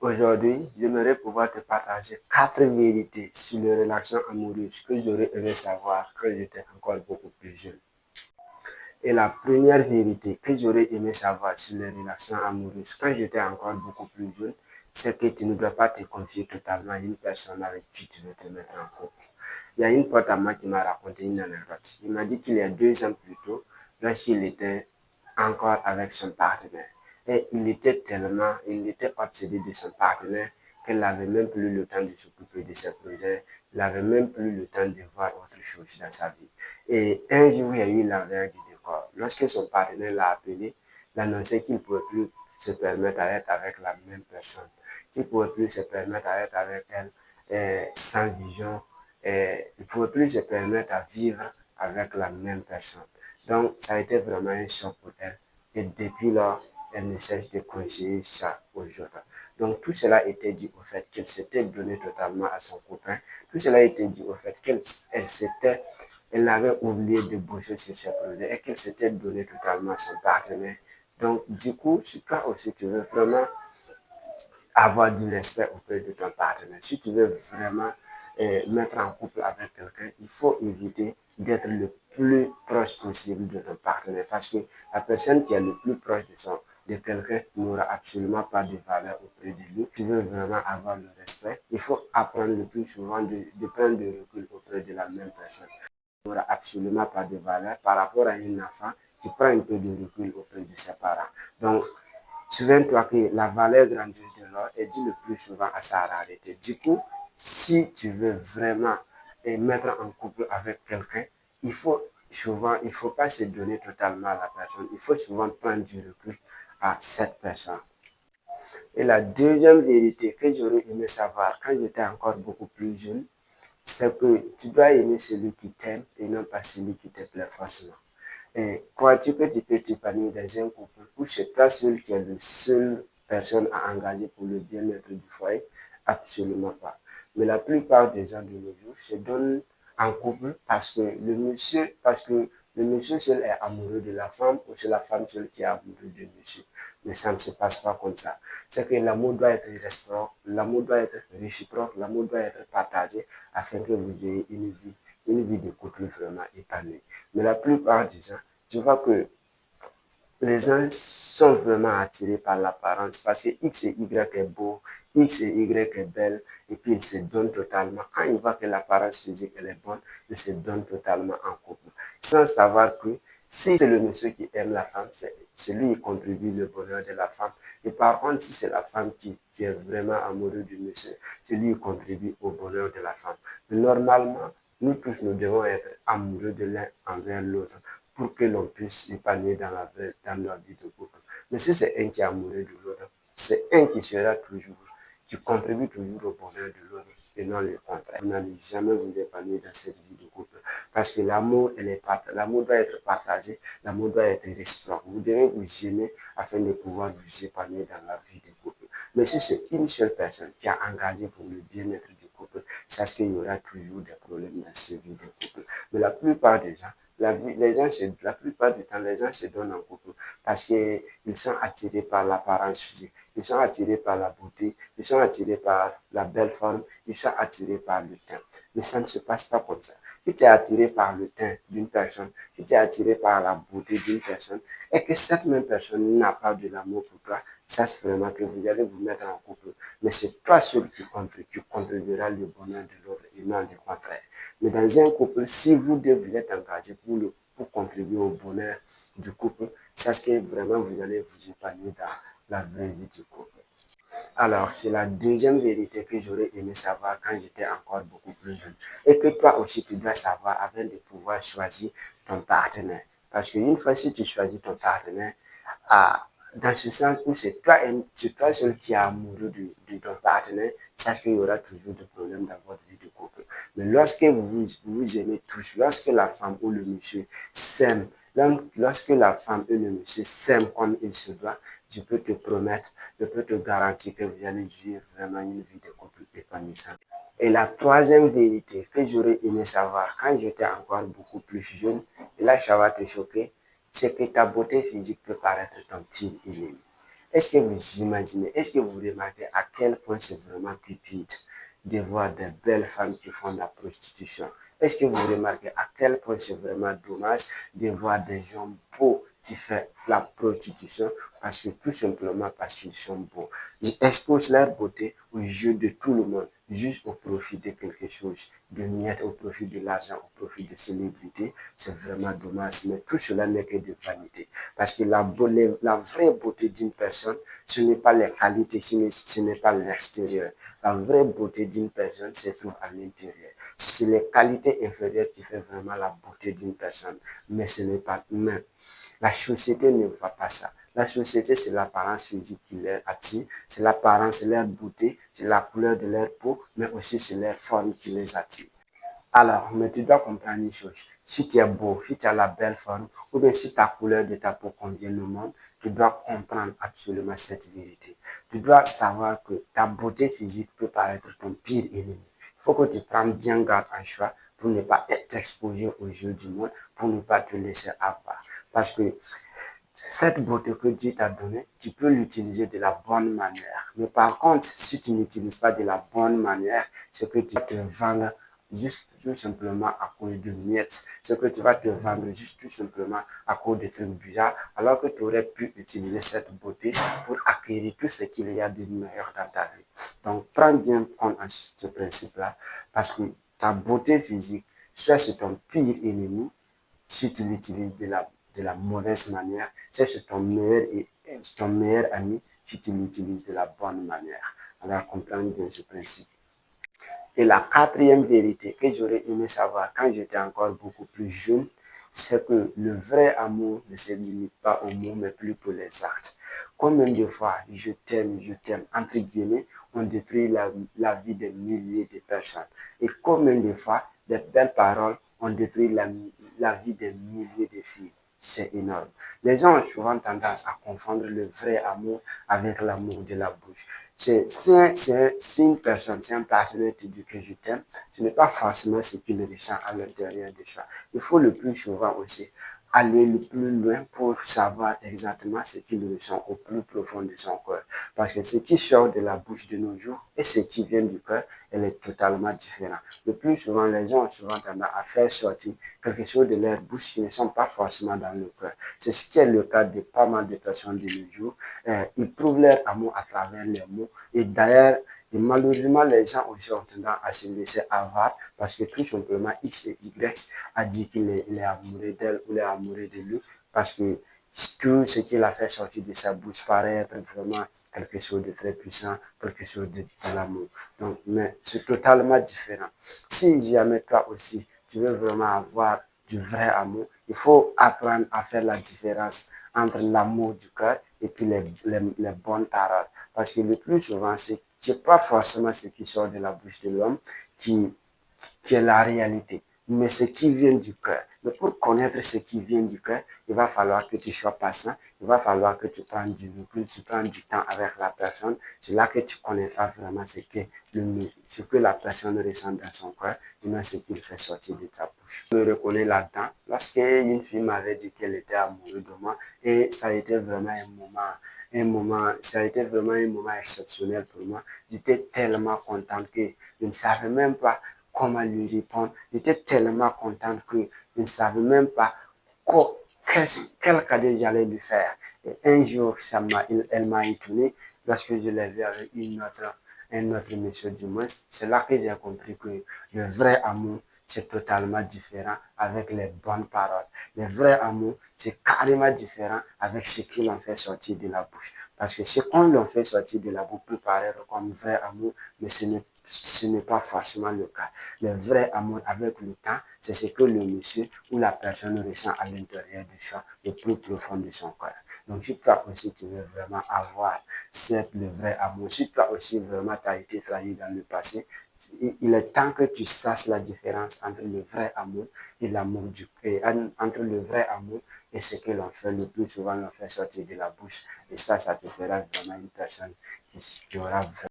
Aujourd'hui, j'aimerais pouvoir te partager 4 vérités sur les relations amoureuses que j'aurais aimé savoir quand j'étais encore beaucoup plus jeune. Et la première vérité que j'aurais aimé savoir sur les relations amoureuses quand j'étais encore beaucoup plus jeune, c'est que tu ne dois pas te confier totalement à une personne avec qui tu veux te mettre en couple. Il y a une pote à moi qui m'a raconté une anecdote. Il m'a dit qu'il y a 2 ans plus tôt, lorsqu'il était encore avec son partenaire, et il était obsédé de son partenaire qu'elle n'avait même plus le temps de s'occuper de ses projets, il n'avait même plus le temps de voir autre chose dans sa vie. Et un jour, il y a eu l'envers du décor. Lorsque son partenaire l'a appelé, il annonçait qu'il ne pouvait plus se permettre d'être avec la même personne, qu'il ne pouvait plus se permettre d'être avec elle sans vision, il ne pouvait plus se permettre à vivre avec la même personne. Donc, ça a été vraiment un choc pour elle. Et depuis lors, elle ne cesse de conseiller ça aux autres. Donc, tout cela était dû au fait qu'elle s'était donnée totalement à son copain. Tout cela était dû au fait elle avait oublié de bouger sur ses projets et qu'elle s'était donnée totalement à son partenaire. Donc, du coup, si toi aussi tu veux vraiment avoir du respect auprès de ton partenaire. Si tu veux vraiment mettre en couple avec quelqu'un, il faut éviter d'être le plus proche possible de ton partenaire parce que la personne qui est le plus proche de quelqu'un n'aura absolument pas de valeur auprès de lui. Tu veux vraiment avoir le respect, il faut apprendre le plus souvent de prendre du recul auprès de la même personne. N'aura absolument pas de valeur par rapport à un enfant qui prend un peu de recul auprès de ses parents. Donc, souviens-toi que la valeur grandiose de l'or est due le plus souvent à sa rareté. Du coup, si tu veux vraiment mettre en couple avec quelqu'un, il faut pas se donner totalement à la personne. Il faut souvent prendre du recul à cette personne. Et la deuxième vérité que j'aurais aimé savoir quand j'étais encore beaucoup plus jeune, c'est que tu dois aimer celui qui t'aime et non pas celui qui te plaît forcément. Et crois-tu que tu peux t'épanouir dans un couple où c'est toi seul qui est la seule personne à engager pour le bien-être du foyer? Absolument pas. Mais la plupart des gens de nos jours se donnent en couple parce que le monsieur seul est amoureux de la femme ou c'est la femme seule qui est amoureuse de monsieur. Mais ça ne se passe pas comme ça. C'est que l'amour doit être réciproque, l'amour doit être partagé afin que vous ayez une vie de couple vraiment épanouie. Mais la plupart des gens, tu vois que les gens sont vraiment attirés par l'apparence parce que X et Y est beau, X et Y est belle, et puis ils se donnent totalement. Quand ils voient que l'apparence physique elle est bonne, ils se donnent totalement en couple. Sans savoir que si c'est le monsieur qui aime la femme, c'est lui qui contribue le bonheur de la femme. Et par contre, si c'est la femme qui est vraiment amoureuse du monsieur, c'est lui qui contribue au bonheur de la femme. Mais normalement, nous tous, nous devons être amoureux de l'un envers l'autre pour que l'on puisse épanouir dans la vie de couple. Mais si c'est un qui est amoureux de l'autre, c'est un qui contribue toujours au bonheur de l'autre et non le contraire. Vous n'allez jamais vous épanouir dans cette vie de couple parce que l'amour doit être partagé, l'amour doit être réciproque. Vous devez vous aimer afin de pouvoir vous épanouir dans la vie de couple. Mais si c'est une seule personne qui a engagé pour le bien-être du couple, sache qu'il y aura toujours des problèmes dans cette vie de couple. Mais la plupart des gens, la plupart du temps, les gens se donnent en couple parce qu'ils sont attirés par l'apparence physique, ils sont attirés par la beauté, ils sont attirés par la belle forme, ils sont attirés par le teint. Mais ça ne se passe pas comme ça. Si tu es attiré par le teint d'une personne, si tu es attiré par la beauté d'une personne, et que cette même personne n'a pas de l'amour pour toi, sache vraiment que vous allez vous mettre en couple. Mais c'est toi seul qui contribuera le bonheur de l'autre et non le contraire. Mais dans un couple, si vous deux vous êtes engagés pour contribuer au bonheur du couple, sachez que vraiment vous allez vous épanouir dans la vraie vie du couple. Alors, c'est la deuxième vérité que j'aurais aimé savoir quand j'étais encore beaucoup plus jeune. Et que toi aussi, tu dois savoir afin de pouvoir choisir ton partenaire. Parce qu'une fois, si tu choisis ton partenaire, ah, dans ce sens où c'est toi seul qui est amoureux de ton partenaire, sache qu'il y aura toujours des problèmes dans votre vie de couple. Mais lorsque vous aimez tous, lorsque la femme ou le monsieur s'aiment, lorsque la femme et le monsieur s'aiment comme il se doit, je peux te promettre, je peux te garantir que vous allez vivre vraiment une vie de couple épanouissante. Et la troisième vérité que j'aurais aimé savoir quand j'étais encore beaucoup plus jeune, et là ça va te choquer, c'est que ta beauté physique peut paraître ton pire ennemi. Est-ce que vous imaginez, est-ce que vous remarquez à quel point c'est vraiment cupide de voir des belles femmes qui font de la prostitution? Est-ce que vous remarquez à quel point c'est vraiment dommage de voir des gens beaux qui font la prostitution parce que tout simplement parce qu'ils sont beaux. Ils exposent leur beauté aux yeux de tout le monde, juste au profit de quelque chose, de miettes, au profit de l'argent, au profit de célébrités. C'est vraiment dommage, mais tout cela n'est que de vanité. Parce que la vraie beauté d'une personne, ce n'est pas les qualités, ce n'est pas l'extérieur. La vraie beauté d'une personne se trouve à l'intérieur. C'est les qualités inférieures qui font vraiment la beauté d'une personne, mais ce n'est pas humain. La société ne voit pas ça. La société, c'est l'apparence physique qui les attire, c'est l'apparence, c'est leur beauté, c'est la couleur de leur peau, mais aussi c'est leur forme qui les attire. Alors, mais tu dois comprendre une chose. Si tu es beau, si tu as la belle forme, ou bien si ta couleur de ta peau convient au monde, tu dois comprendre absolument cette vérité. Tu dois savoir que ta beauté physique peut paraître ton pire ennemi. Il faut que tu prennes bien garde en choix pour ne pas être exposé aux yeux du monde, pour ne pas te laisser avoir. Parce que cette beauté que Dieu t'a donnée, tu peux l'utiliser de la bonne manière. Mais par contre, si tu n'utilises pas de la bonne manière, c'est que tu vas te vendre juste tout simplement à cause de miettes. C'est que tu vas te vendre juste tout simplement à cause de trucs bizarres, alors que tu aurais pu utiliser cette beauté pour acquérir tout ce qu'il y a de meilleur dans ta vie. Donc, prends bien compte en ce principe-là, parce que ta beauté physique, soit c'est ton pire ennemi, si tu l'utilises de la mauvaise manière, c'est ton meilleur ami si tu l'utilises de la bonne manière. Alors, comprendre bien ce principe. Et la quatrième vérité que j'aurais aimé savoir quand j'étais encore beaucoup plus jeune, c'est que le vrai amour ne se limite pas aux mots, mais plutôt les actes. Combien de fois je t'aime, entre guillemets, on détruit la vie de milliers de personnes. Et combien de fois des belles paroles ont détruit la vie de milliers de filles. C'est énorme. Les gens ont souvent tendance à confondre le vrai amour avec l'amour de la bouche. Si une personne, si un partenaire te dit que je t'aime, ce n'est pas forcément ce qu'il ressent à l'intérieur de soi. Il faut le plus souvent aussi aller le plus loin pour savoir exactement ce qu'il ressent au plus profond de son cœur. Parce que ce qui sort de la bouche de nos jours et ce qui vient du cœur, elle est totalement différent. Le plus souvent, les gens ont souvent tendance à faire sortir quelque chose de leur bouche qui ne sont pas forcément dans le cœur. C'est ce qui est le cas de pas mal de personnes de nos jours. Ils prouvent leur amour à travers les mots. Et d'ailleurs, et malheureusement, les gens aussi ont tendance à se laisser avoir parce que tout simplement X et Y a dit qu'il est amoureux d'elle ou il est amoureux de lui parce que tout ce qu'il a fait sortir de sa bouche paraît être vraiment quelque chose de très puissant, quelque chose de l'amour. Donc, mais c'est totalement différent. Si jamais toi aussi, tu veux vraiment avoir du vrai amour, il faut apprendre à faire la différence entre l'amour du cœur et puis les bonnes paroles. Parce que le plus souvent, c'est pas forcément ce qui sort de la bouche de l'homme qui, qui est la réalité, mais ce qui vient du cœur. Mais pour connaître ce qui vient du cœur, il va falloir que tu sois patient, il va falloir que tu prennes du recul, tu prends du temps avec la personne. C'est là que tu connaîtras vraiment ce que la personne ressent dans son cœur et non ce qu'il fait sortir de ta bouche. Je me reconnais là-dedans lorsque une fille m'avait dit qu'elle était amoureuse de moi et ça a été vraiment ça a été vraiment un moment exceptionnel pour moi. J'étais tellement content que je ne savais même pas comment lui répondre. J'étais tellement content que je ne savais même pas quel cadeau j'allais lui faire. Et un jour, elle m'a étonné lorsque je l'ai vu avec un autre monsieur du moins. C'est là que j'ai compris que le vrai amour, c'est totalement différent avec les bonnes paroles. Le vrai amour, c'est carrément différent avec ce qu'ils ont fait sortir de la bouche. Parce que ce qu'on leur fait sortir de la bouche peut paraître comme vrai amour, mais ce n'est pas forcément le cas. Le vrai amour avec le temps, c'est ce que le monsieur ou la personne ressent à l'intérieur de soi, le plus profond de son cœur. Donc, si toi aussi tu veux vraiment avoir le vrai amour, si toi aussi vraiment tu as été trahi dans le passé, il est temps que tu saches la différence entre le vrai amour et l'amour entre le vrai amour et ce que l'on fait le plus souvent, l'on fait sortir de la bouche. Et ça te fera vraiment une personne qui aura